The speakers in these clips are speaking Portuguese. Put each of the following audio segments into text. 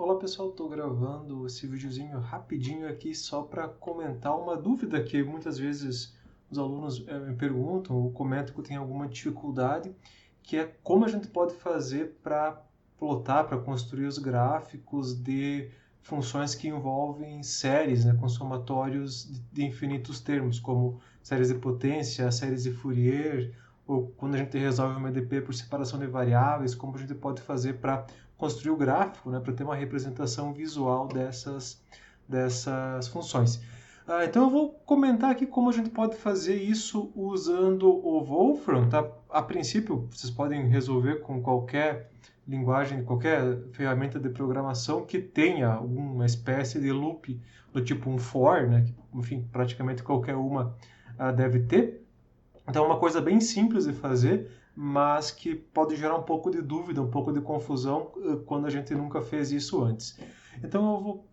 Olá pessoal, estou gravando esse videozinho rapidinho aqui só para comentar uma dúvida que muitas vezes os alunos me perguntam ou comentam que tem alguma dificuldade, que é como a gente pode fazer para plotar, para construir os gráficos de funções que envolvem séries, né, com somatórios de infinitos termos, como séries de potência, séries de Fourier, ou quando a gente resolve uma EDP por separação de variáveis, como a gente pode fazer para construir o gráfico, né, para ter uma representação visual dessas funções. Então eu vou comentar aqui como a gente pode fazer isso usando o Wolfram. Tá? A princípio, vocês podem resolver com qualquer linguagem, qualquer ferramenta de programação que tenha alguma espécie de loop do tipo um for, né, que, enfim, praticamente qualquer uma deve ter. Então é uma coisa bem simples de fazer, mas que pode gerar um pouco de dúvida, um pouco de confusão quando a gente nunca fez isso antes. Então eu vou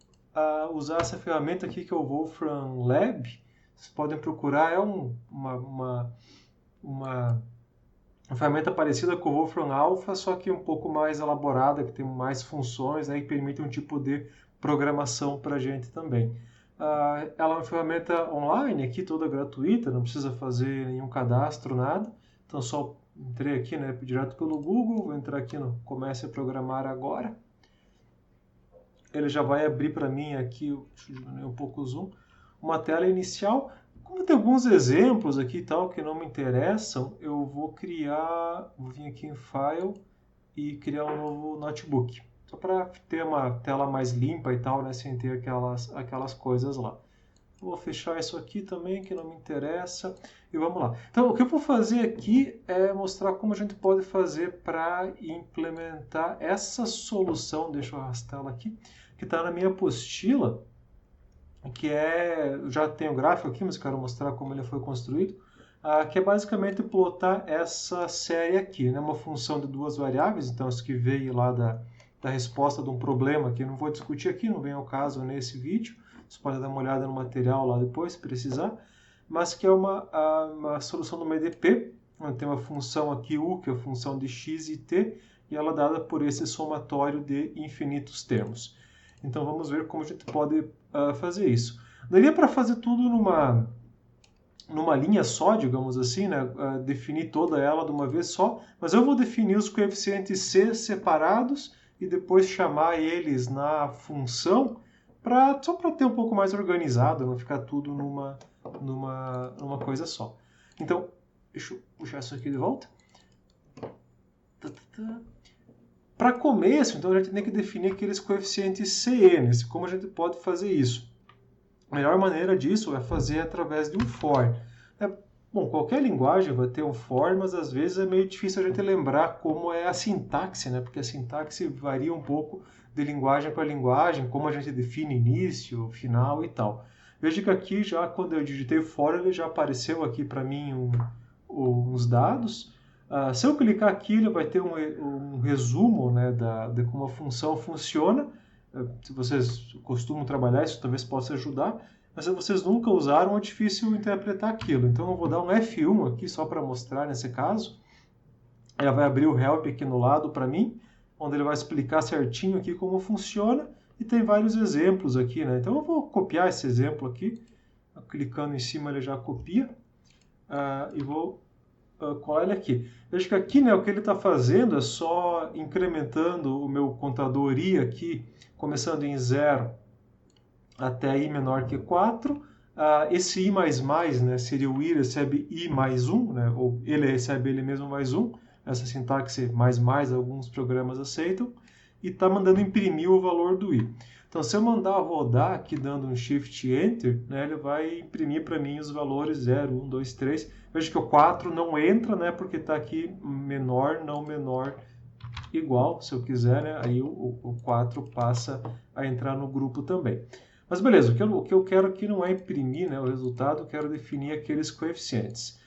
usar essa ferramenta aqui que é o Wolfram Lab. Vocês podem procurar, é uma ferramenta parecida com o Wolfram Alpha, só que um pouco mais elaborada, que tem mais funções, né, e permite um tipo de programação para a gente também. Ela é uma ferramenta online, aqui toda gratuita, não precisa fazer nenhum cadastro, nada. Então só entrei aqui, né, direto pelo Google, vou entrar aqui no Comece a Programar Agora. Ele já vai abrir para mim aqui, deixa eu diminuir um pouco o zoom, uma tela inicial. Como tem alguns exemplos aqui e tal que não me interessam, eu vou vir aqui em File e criar um novo notebook. Só para ter uma tela mais limpa e tal, né, sem ter aquelas coisas lá. Vou fechar isso aqui também, que não me interessa. E vamos lá. Então, o que eu vou fazer aqui é mostrar como a gente pode fazer para implementar essa solução. Deixa eu arrastar ela aqui, que está na minha apostila, que já tem o gráfico aqui, mas eu quero mostrar como ele foi construído, que é basicamente plotar essa série aqui, né? Uma função de duas variáveis, então isso que veio lá da resposta de um problema que eu não vou discutir aqui, não vem ao caso nesse vídeo, você pode dar uma olhada no material lá depois, se precisar, mas que é uma solução de uma EDP, onde tem uma função aqui U, que é a função de x e t, e ela é dada por esse somatório de infinitos termos. Então vamos ver como a gente pode fazer isso. Daria para fazer tudo numa linha só, digamos assim, né? Definir toda ela de uma vez só, mas eu vou definir os coeficientes c separados e depois chamar eles na função só para ter um pouco mais organizado, não ficar tudo numa coisa só. Então, deixa eu puxar isso aqui de volta. Para começo, então a gente tem que definir aqueles coeficientes CN. Como a gente pode fazer isso? A melhor maneira disso é fazer através de um for. Bom, qualquer linguagem vai ter um for, mas às vezes é meio difícil a gente lembrar como é a sintaxe, né? Porque a sintaxe varia um pouco de linguagem para linguagem, como a gente define início, final e tal. Veja que aqui já quando eu digitei for, ele já apareceu aqui para mim uns dados. Se eu clicar aqui, ele vai ter um resumo, né, de como a função funciona. Se vocês costumam trabalhar, isso talvez possa ajudar. Mas se vocês nunca usaram, é difícil interpretar aquilo. Então eu vou dar um F1 aqui só para mostrar nesse caso. Ela vai abrir o help aqui no lado para mim, onde ele vai explicar certinho aqui como funciona. E tem vários exemplos aqui, né? Então eu vou copiar esse exemplo aqui. Clicando em cima ele já copia. E vou colar ele aqui. Veja que aqui, né, o que ele está fazendo é só incrementando o meu contador i aqui, começando em 0 até i menor que 4. Esse i++, né, seria o i recebe i mais 1, né, ou ele recebe ele mesmo mais 1. Essa sintaxe mais alguns programas aceitam. E está mandando imprimir o valor do i. Então, se eu mandar rodar aqui dando um Shift Enter, né, ele vai imprimir para mim os valores 0, 1, 2, 3. Veja que o 4 não entra, né, porque está aqui menor, não menor, igual, se eu quiser, né, aí o 4 passa a entrar no grupo também. Mas beleza, o que eu quero aqui não é imprimir, né, o resultado, eu quero definir aqueles coeficientes.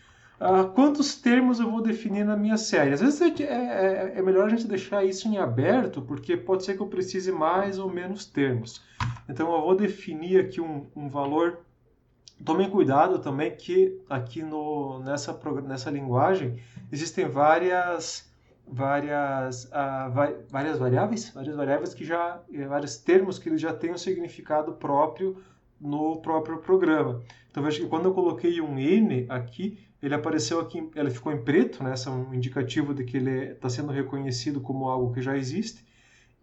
Quantos termos eu vou definir na minha série? Às vezes é melhor a gente deixar isso em aberto, porque pode ser que eu precise mais ou menos termos. Então eu vou definir aqui um valor. Tomem cuidado também que aqui nessa linguagem existem várias várias variáveis que já, vários termos que eles já têm um significado próprio no próprio programa. Então veja que quando eu coloquei um N aqui, ele apareceu aqui, ele ficou em preto, né? Esse é um indicativo de que ele está sendo reconhecido como algo que já existe,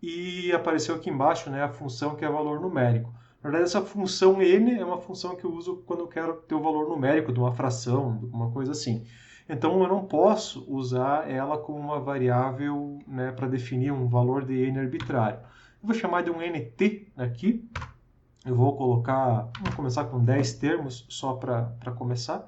e apareceu aqui embaixo, né, a função que é valor numérico. Na verdade, essa função N é uma função que eu uso quando eu quero ter o valor numérico de uma fração, de uma coisa assim. Então, eu não posso usar ela como uma variável, né, para definir um valor de N arbitrário. Eu vou chamar de um NT aqui. Eu vou começar com 10 termos só para começar.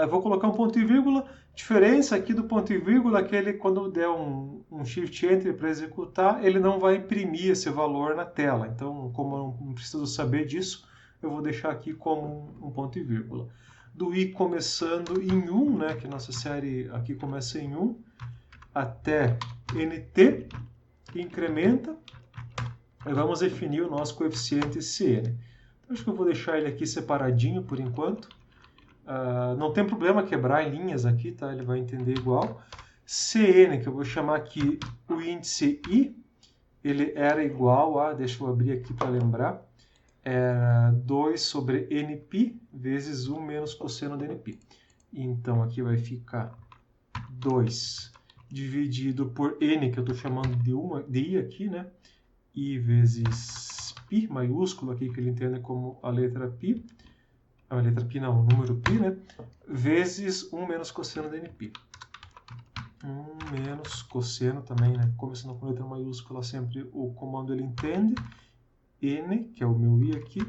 Eu vou colocar um ponto e vírgula. Diferença aqui do ponto e vírgula é que ele, quando der um Shift Enter para executar, ele não vai imprimir esse valor na tela. Então, como eu não preciso saber disso, eu vou deixar aqui como um ponto e vírgula. Do I começando em 1, né, que nossa série aqui começa em 1, até NT, incrementa, e vamos definir o nosso coeficiente CN. Então, acho que eu vou deixar ele aqui separadinho por enquanto. Não tem problema quebrar em linhas aqui, tá? Ele vai entender igual. CN, que eu vou chamar aqui o índice I, ele era igual a, deixa eu abrir aqui para lembrar, era 2 sobre NP vezes 1 menos cosseno de NP. Então aqui vai ficar 2 dividido por N, que eu estou chamando de I aqui, né? I vezes π, maiúsculo aqui, que ele entende como a letra π. A letra π não, o número π, né? Vezes 1 menos cosseno de NP. 1 menos cosseno também, né? Começando com letra maiúscula, sempre o comando ele entende. N, que é o meu I aqui,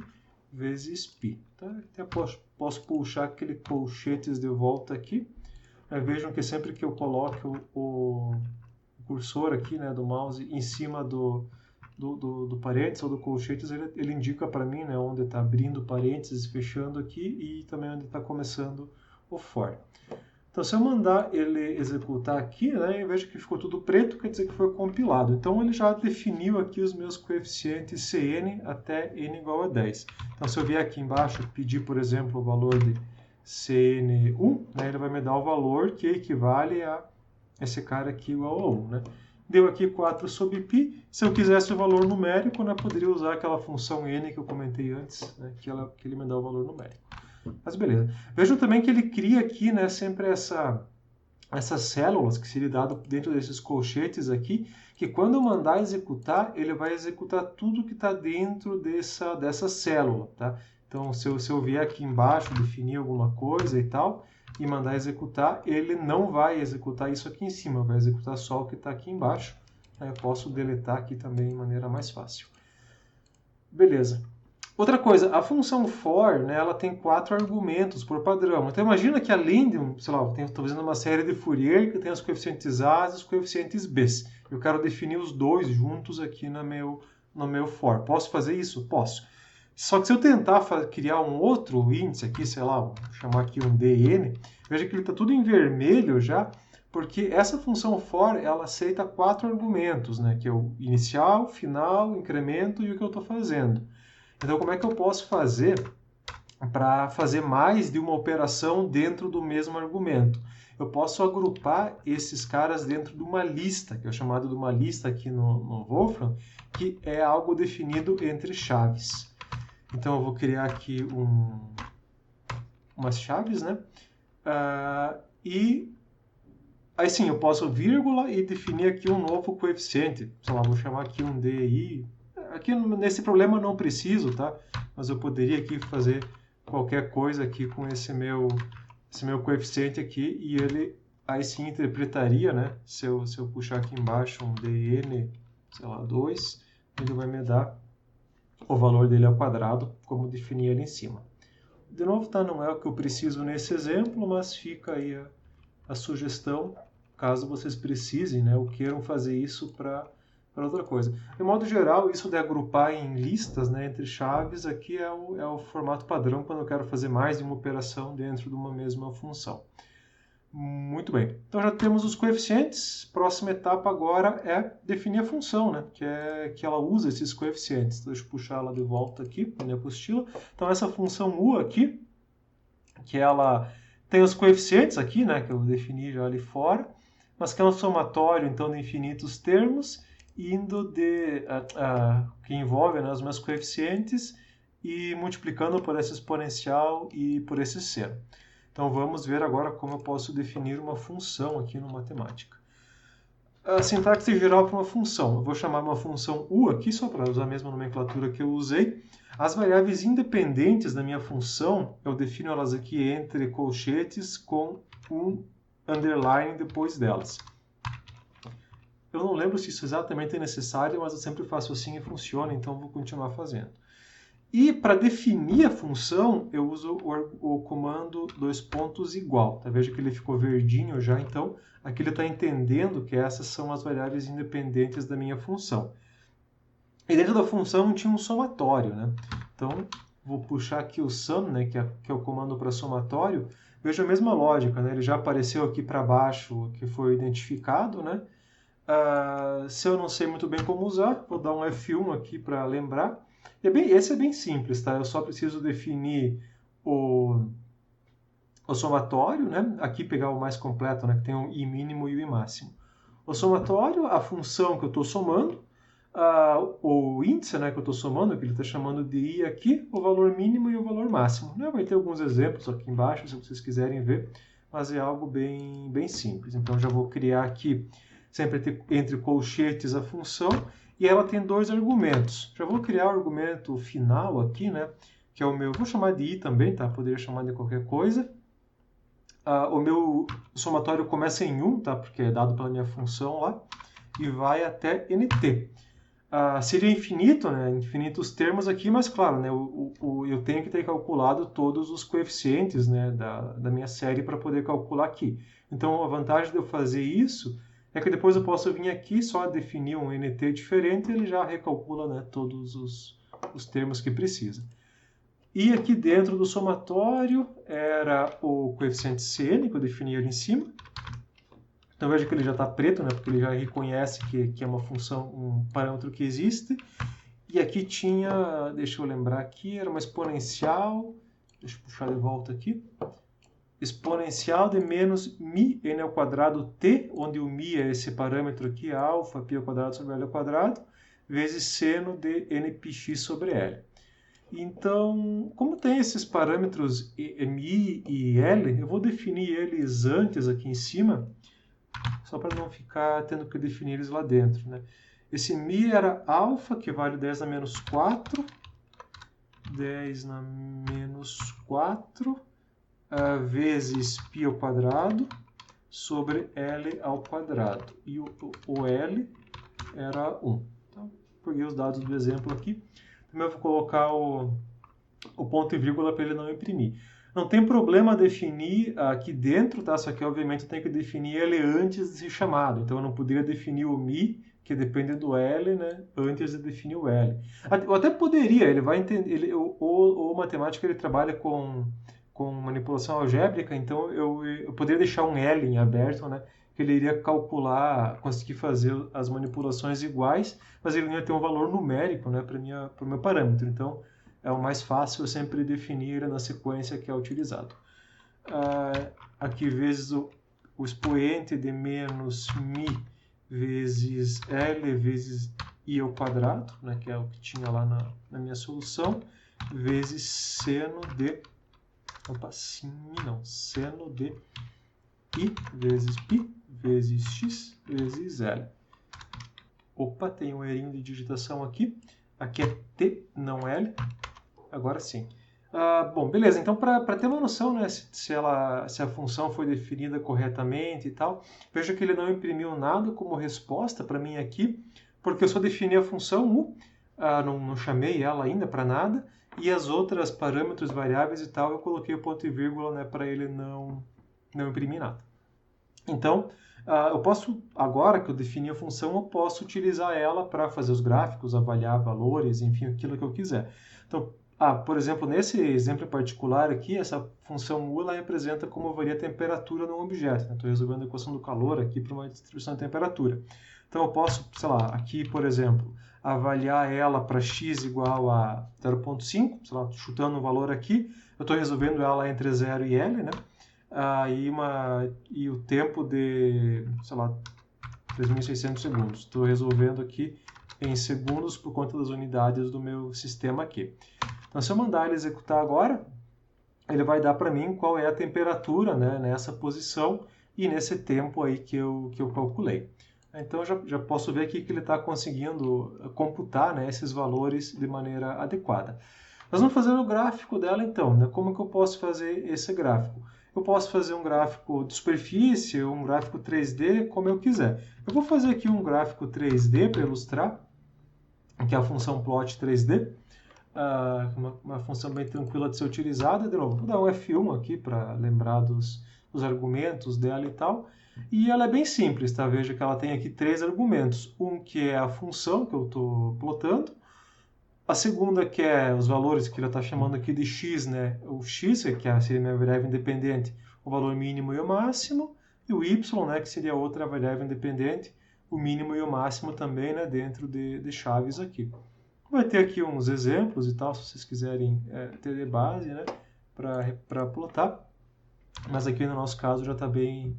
vezes π. Tá? Até posso puxar aquele colchetes de volta aqui. Vejam que sempre que eu coloco o cursor aqui, né, do mouse em cima do parênteses ou do colchetes, ele indica para mim, né, onde está abrindo parênteses, fechando aqui, e também onde está começando o for. Então, se eu mandar ele executar aqui, né, eu vejo que ficou tudo preto, quer dizer que foi compilado. Então, ele já definiu aqui os meus coeficientes CN até N igual a 10. Então, se eu vier aqui embaixo pedir, por exemplo, o valor de CN1, né, ele vai me dar o valor que equivale a esse cara aqui igual a 1, né? Deu aqui 4 sobre π. Se eu quisesse o valor numérico, né, poderia usar aquela função n que eu comentei antes, né, que ele me dá o valor numérico. Mas beleza. Vejam também que ele cria aqui, né, sempre essas células que seria dado dentro desses colchetes aqui, que quando eu mandar executar, ele vai executar tudo que está dentro dessa célula, tá? Então, se eu vier aqui embaixo, definir alguma coisa e tal, e mandar executar, ele não vai executar isso aqui em cima, vai executar só o que está aqui embaixo. Eu posso deletar aqui também de maneira mais fácil. Beleza. Outra coisa, a função for, né, ela tem 4 argumentos por padrão. Então imagina que além de, sei lá, estou fazendo uma série de Fourier que tem os coeficientes A e os coeficientes B. Eu quero definir os dois juntos aqui no meu for. Posso fazer isso? Posso. Só que se eu tentar criar um outro índice aqui, sei lá, vou chamar aqui um dn, veja que ele está tudo em vermelho já, porque essa função for, ela aceita 4 argumentos, né, que é o inicial, final, incremento e o que eu estou fazendo. Então, como é que eu posso fazer para fazer mais de uma operação dentro do mesmo argumento? Eu posso agrupar esses caras dentro de uma lista, que é chamado de uma lista aqui no Wolfram, que é algo definido entre chaves. Então, eu vou criar aqui umas chaves, né? E aí sim, eu posso vírgula e definir aqui um novo coeficiente. Sei lá, vou chamar aqui um DI. Aqui nesse problema não preciso, tá? Mas eu poderia aqui fazer qualquer coisa aqui com esse meu coeficiente aqui e ele aí sim interpretaria, né? Se eu puxar aqui embaixo um dn, sei lá, 2, ele vai me dar o valor dele ao quadrado, como definir ele em cima. De novo, tá? Não é o que eu preciso nesse exemplo, mas fica aí a sugestão, caso vocês precisem, né, ou queiram fazer isso para outra coisa. De modo geral, isso de agrupar em listas, né, entre chaves, aqui é o formato padrão quando eu quero fazer mais de uma operação dentro de uma mesma função. Muito bem. Então já temos os coeficientes. Próxima etapa agora é definir a função, né, que ela usa esses coeficientes. Então, deixa eu puxar ela de volta aqui na minha apostila. Então essa função u aqui, que ela tem os coeficientes aqui, né, que eu defini já ali fora. mas que é um somatório, então, de infinitos termos, indo que envolve, né, os meus coeficientes e multiplicando por essa exponencial e por esse seno. Então vamos ver agora como eu posso definir uma função aqui no matemática. A sintaxe geral para uma função. Eu vou chamar uma função u aqui, só para usar a mesma nomenclatura que eu usei. As variáveis independentes da minha função, eu defino elas aqui entre colchetes com um underline depois delas. Eu não lembro se isso exatamente é necessário, mas eu sempre faço assim e funciona, então vou continuar fazendo. E para definir a função, eu uso o comando igual. Tá? Veja que ele ficou verdinho já, então aqui ele está entendendo que essas são as variáveis independentes da minha função. E dentro da função tinha um somatório, né? Então vou puxar aqui o sum, né, que é o comando para somatório. Veja a mesma lógica, né? Ele já apareceu aqui para baixo, que foi identificado, né? Se eu não sei muito bem como usar, vou dar um F1 aqui para lembrar. Esse é bem simples, tá? Eu só preciso definir o somatório, né? Aqui pegar o mais completo, né? Que tem o I mínimo e o I máximo. O somatório, a função que eu estou somando, o índice, né, que eu estou somando, que ele está chamando de I aqui, o valor mínimo e o valor máximo. Né? Vai ter alguns exemplos aqui embaixo, se vocês quiserem ver, mas é algo bem simples. Então já vou criar aqui, sempre entre colchetes, a função, e ela tem dois argumentos. Já vou criar o argumento final aqui, né, que é o meu, vou chamar de I também, tá? Poderia chamar de qualquer coisa. O meu somatório começa em 1, tá? Porque é dado pela minha função lá, e vai até nt. Seria infinito, né? Infinitos termos aqui, mas claro, né? Eu tenho que ter calculado todos os coeficientes, né, da minha série para poder calcular aqui. Então a vantagem de eu fazer isso é que depois eu posso vir aqui só definir um nt diferente e ele já recalcula, né, todos os termos que precisa. E aqui dentro do somatório era o coeficiente Cn, que eu defini ali em cima. Então veja que ele já está preto, né, porque ele já reconhece que é uma função, um parâmetro que existe. E aqui tinha, deixa eu lembrar aqui, era uma exponencial, deixa eu puxar de volta aqui, exponencial de menos mi n ao quadrado t, onde o mi é esse parâmetro aqui, alfa, π ao quadrado sobre L ao quadrado, vezes seno de nπx sobre L. Então, como tem esses parâmetros mi e L, eu vou definir eles antes aqui em cima, só para não ficar tendo que definir eles lá dentro. Né? Esse mi era alfa, que vale 10 na menos 4, 10 na menos 4, vezes π ao quadrado sobre L ao quadrado. E o L era 1. Então, peguei os dados do exemplo aqui. Também vou colocar o ponto e vírgula para ele não imprimir. Não tem problema definir aqui dentro, tá? Só que, obviamente, eu tenho que definir ele antes de ser chamado. Então, eu não poderia definir o mi, que depende do L, né? Antes de definir o L. Eu até poderia, ele vai entender... O matemática, ele trabalha com manipulação algébrica, então eu poderia deixar um L em aberto, né? Que ele iria calcular, conseguir fazer as manipulações iguais, mas ele não ia ter um valor numérico, né, para o meu parâmetro. Então, é o mais fácil eu sempre definir na sequência que é utilizado. Aqui, vezes o expoente de menos mi vezes L vezes I ao quadrado, né, que é o que tinha lá na minha solução, vezes seno de... Opa, sim, não. Seno de I vezes π vezes x vezes L. Opa, tem um errinho de digitação aqui. Aqui é T, não L. Agora sim. Bom, beleza. Então, para ter uma noção, né, se a função foi definida corretamente e tal, veja que ele não imprimiu nada como resposta para mim aqui, porque eu só defini a função u, não chamei ela ainda para nada, e as outras parâmetros, variáveis e tal, eu coloquei o ponto e vírgula, né, para ele não imprimir nada. Então, eu posso, agora que eu defini a função, eu posso utilizar ela para fazer os gráficos, avaliar valores, enfim, aquilo que eu quiser. Então, por exemplo, nesse exemplo particular aqui, essa função u ela representa como varia a temperatura no objeto. Estou resolvendo a equação do calor aqui para uma distribuição de temperatura. Então, eu posso, sei lá, aqui, por exemplo, avaliar ela para x igual a 0,5, sei lá, chutando um valor aqui, eu estou resolvendo ela entre 0 e L, né? e o tempo de, sei lá, 3.600 segundos. Estou resolvendo aqui em segundos por conta das unidades do meu sistema aqui. Então, se eu mandar ele executar agora, ele vai dar para mim qual é a temperatura, né, nessa posição e nesse tempo aí que eu calculei. Então, já posso ver aqui que ele está conseguindo computar, né, esses valores de maneira adequada. Nós vamos fazer o gráfico dela então, né? Como que eu posso fazer esse gráfico? Eu posso fazer um gráfico de superfície, um gráfico 3D, como eu quiser. Eu vou fazer aqui um gráfico 3D para ilustrar, que é a função plot 3D. Uma função bem tranquila de ser utilizada. De novo, vou dar um F1 aqui para lembrar dos argumentos dela e tal. E ela é bem simples, tá? Veja que ela tem aqui 3 argumentos. Um que é a função que eu estou plotando. A segunda que é os valores que ele está chamando aqui de x, né? O x, que seria a minha variável independente, o valor mínimo e o máximo. E o y, né? Que seria outra variável independente, o mínimo e o máximo também, né? Dentro de chaves aqui. Vai ter aqui uns exemplos e tal, se vocês quiserem ter de base, né? Para plotar. Mas aqui no nosso caso já está bem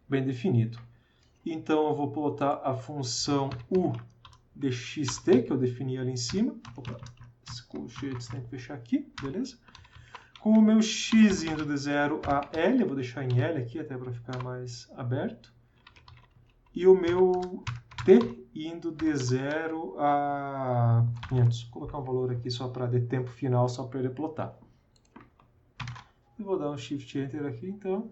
definido. Então eu vou plotar a função u de xt, que eu defini ali em cima. Opa, esse colchetes tem que fechar aqui, beleza? Com o meu x indo de 0 a L, eu vou deixar em L aqui até para ficar mais aberto. E o meu t indo de 0 a 500. Vou colocar um valor aqui só para de tempo final, só para ele plotar. Eu vou dar um Shift Enter aqui, então.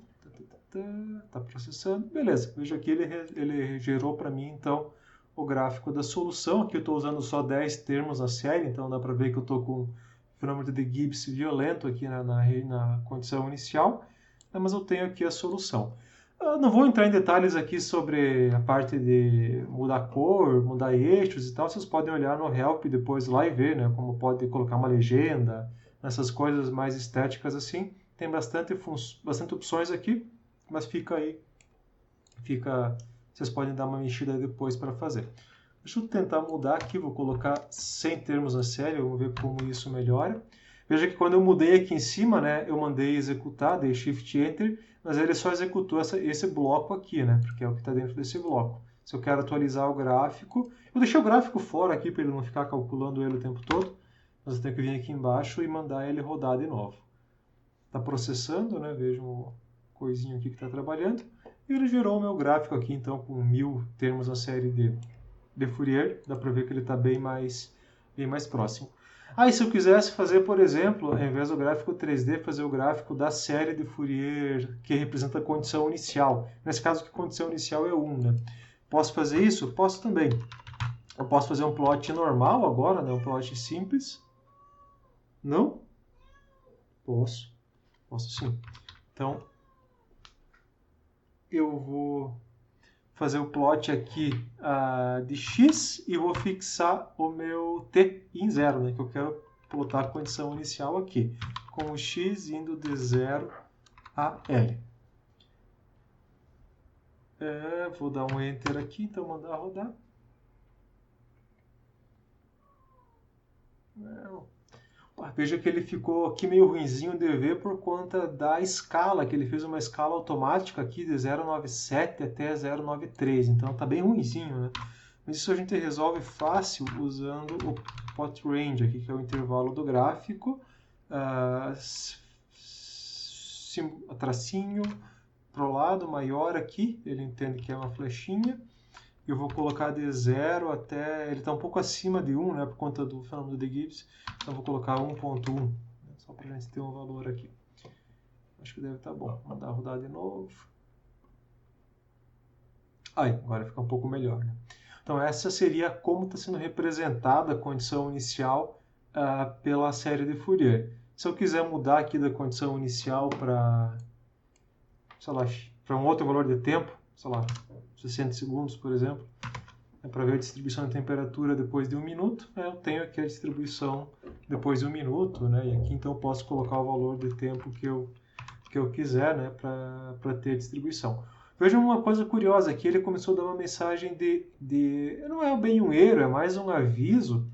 Tá processando. Beleza, veja aqui ele gerou para mim, então, o gráfico da solução. Aqui eu estou usando só 10 termos na série, então dá para ver que eu estou com um fenômeno de Gibbs violento aqui na condição inicial, mas eu tenho aqui a solução. Eu não vou entrar em detalhes aqui sobre a parte de mudar cor, mudar eixos e tal, vocês podem olhar no Help depois lá e ver, né, como pode colocar uma legenda, essas coisas mais estéticas assim. Tem bastante opções aqui, mas fica aí, vocês podem dar uma mexida depois para fazer. Deixa eu tentar mudar aqui, vou colocar 100 termos na série, vamos ver como isso melhora. Veja que quando eu mudei aqui em cima, né, eu mandei executar, dei Shift Enter, mas ele só executou esse bloco aqui, né, porque é o que está dentro desse bloco. Se eu quero atualizar o gráfico, eu deixei o gráfico fora aqui para ele não ficar calculando ele o tempo todo, mas eu tenho que vir aqui embaixo e mandar ele rodar de novo. Está processando, né, vejam o coisinho aqui que está trabalhando, e ele gerou o meu gráfico aqui, então, com 1000 termos na série de Fourier, dá para ver que ele está bem mais próximo. E se eu quisesse fazer, por exemplo, ao invés do gráfico 3D, fazer o gráfico da série de Fourier que representa a condição inicial. Nesse caso, que a condição inicial é 1, né? Posso fazer isso? Posso também. Eu posso fazer um plot normal agora, né? Um plot simples. Não? Posso sim. Então, eu vou fazer o plot aqui de x e vou fixar o meu t em 0, né, que eu quero plotar a condição inicial aqui, com o x indo de 0 a L. Vou dar um Enter aqui, então mandar rodar. Veja que ele ficou aqui meio ruinzinho de ver por conta da escala, que ele fez uma escala automática aqui de 0,97 até 0,93, então tá bem ruinzinho, né? Mas isso a gente resolve fácil usando o pot range aqui, que é o intervalo do gráfico, tracinho pro lado maior aqui, ele entende que é uma flechinha. Eu vou colocar de 0 até... Ele está um pouco acima de 1, né, por conta do fenômeno de Gibbs. Então, vou colocar 1.1, só para a gente ter um valor aqui. Acho que deve estar bom. Vou mandar rodar de novo. Agora fica um pouco melhor, né? Então, essa seria como está sendo representada a condição inicial pela série de Fourier. Se eu quiser mudar aqui da condição inicial para, sei lá, para um outro valor de tempo, sei lá, 60 segundos, por exemplo, para ver a distribuição de temperatura depois de 1 minuto, eu tenho aqui a distribuição depois de 1 minuto, né? E aqui então eu posso colocar o valor de tempo que eu quiser, né, para ter a distribuição. Vejam uma coisa curiosa aqui, ele começou a dar uma mensagem não é bem um erro, é mais um aviso,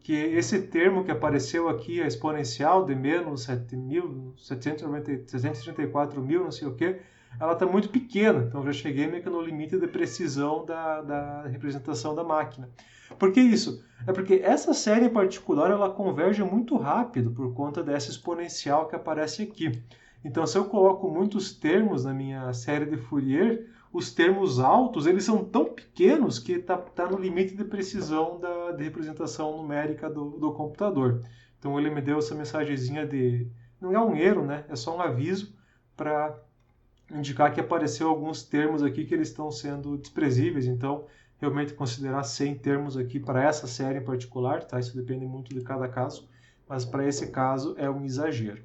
que esse termo que apareceu aqui, a exponencial de menos 734 mil, não sei o que, ela está muito pequena, então já cheguei meio que no limite de precisão da representação da máquina. Por que isso? É porque essa série em particular ela converge muito rápido por conta dessa exponencial que aparece aqui. Então, se eu coloco muitos termos na minha série de Fourier, os termos altos eles são tão pequenos que está no limite de precisão de representação numérica do computador. Então, ele me deu essa mensagenzinha de... Não é um erro, né? É só um aviso para indicar que apareceu alguns termos aqui que eles estão sendo desprezíveis. Então, realmente considerar 100 termos aqui para essa série em particular, tá? Isso depende muito de cada caso, mas para esse caso é um exagero.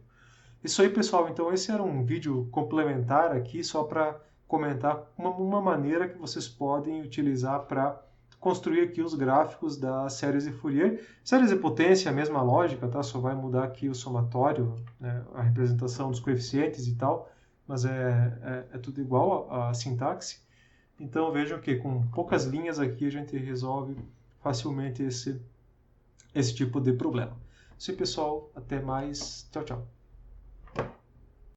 Isso aí, pessoal. Então, esse era um vídeo complementar aqui, só para comentar uma maneira que vocês podem utilizar para construir aqui os gráficos das séries de Fourier. Séries de potência, a mesma lógica, tá? Só vai mudar aqui o somatório, né? A representação dos coeficientes e tal, mas é tudo igual a sintaxe. Então vejam que com poucas linhas aqui a gente resolve facilmente esse tipo de problema. Isso aí, pessoal. Até mais. Tchau, tchau.